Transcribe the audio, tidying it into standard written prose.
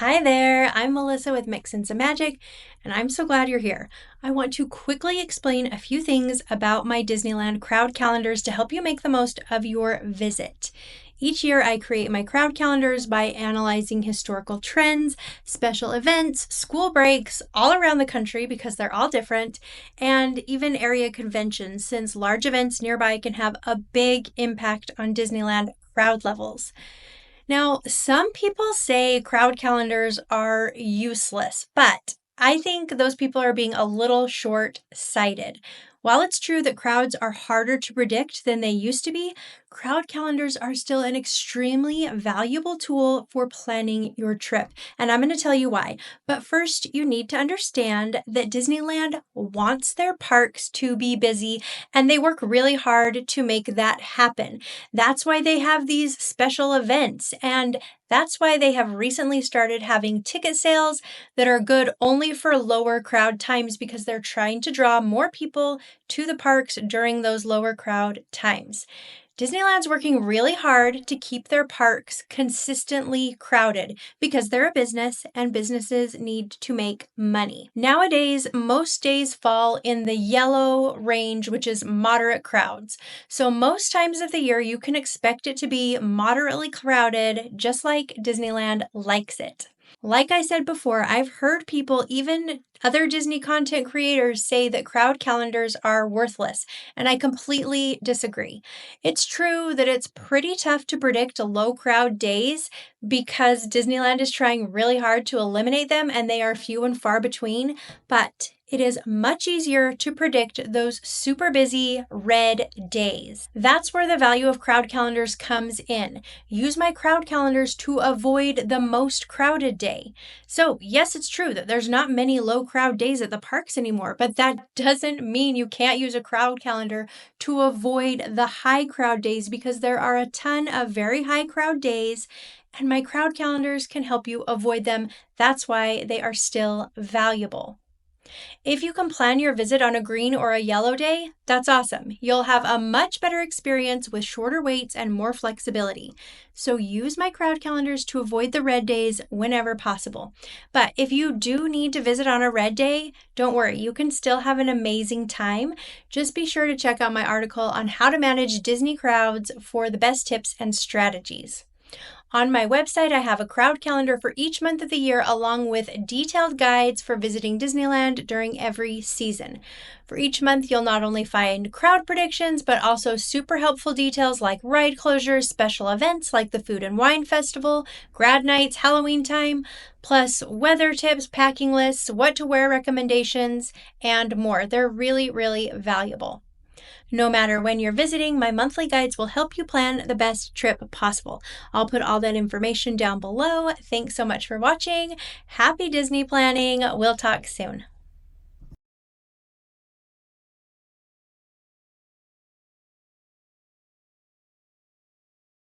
Hi there, I'm Melissa with Mix and Some Magic, and I'm so glad you're here. I want to quickly explain a few things about my Disneyland crowd calendars to help you make the most of your visit. Each year, I create my crowd calendars by analyzing historical trends, special events, school breaks all around the country because they're all different, and even area conventions, since large events nearby can have a big impact on Disneyland crowd levels. Now, some people say crowd calendars are useless, but I think those people are being a little short-sighted. While it's true that crowds are harder to predict than they used to be, crowd calendars are still an extremely valuable tool for planning your trip. And I'm going to tell you why. But first, you need to understand that Disneyland wants their parks to be busy, and they work really hard to make that happen. That's why they have these special events, and that's why they have recently started having ticket sales that are good only for lower crowd times because they're trying to draw more people to the parks during those lower crowd times. Disneyland's working really hard to keep their parks consistently crowded because they're a business and businesses need to make money. Nowadays, most days fall in the yellow range, which is moderate crowds. So most times of the year, you can expect it to be moderately crowded, just like Disneyland likes it. Like I said before, I've heard people, even other Disney content creators, say that crowd calendars are worthless, and I completely disagree. It's true that it's pretty tough to predict low crowd days because Disneyland is trying really hard to eliminate them and they are few and far between, but it is much easier to predict those super busy red days. That's where the value of crowd calendars comes in. Use my crowd calendars to avoid the most crowded day. So yes, it's true that there's not many low crowd days at the parks anymore, but that doesn't mean you can't use a crowd calendar to avoid the high crowd days because there are a ton of very high crowd days and my crowd calendars can help you avoid them. That's why they are still valuable. If you can plan your visit on a green or a yellow day, that's awesome. You'll have a much better experience with shorter waits and more flexibility. So use my crowd calendars to avoid the red days whenever possible. But if you do need to visit on a red day, don't worry, you can still have an amazing time. Just be sure to check out my article on how to manage Disney crowds for the best tips and strategies. On my website, I have a crowd calendar for each month of the year, along with detailed guides for visiting Disneyland during every season. For each month, you'll not only find crowd predictions, but also super helpful details like ride closures, special events like the Food and Wine Festival, grad nights, Halloween time, plus weather tips, packing lists, what to wear recommendations, and more. They're really, really valuable. No matter when you're visiting, my monthly guides will help you plan the best trip possible. I'll put all that information down below. Thanks so much for watching. Happy Disney planning. We'll talk soon.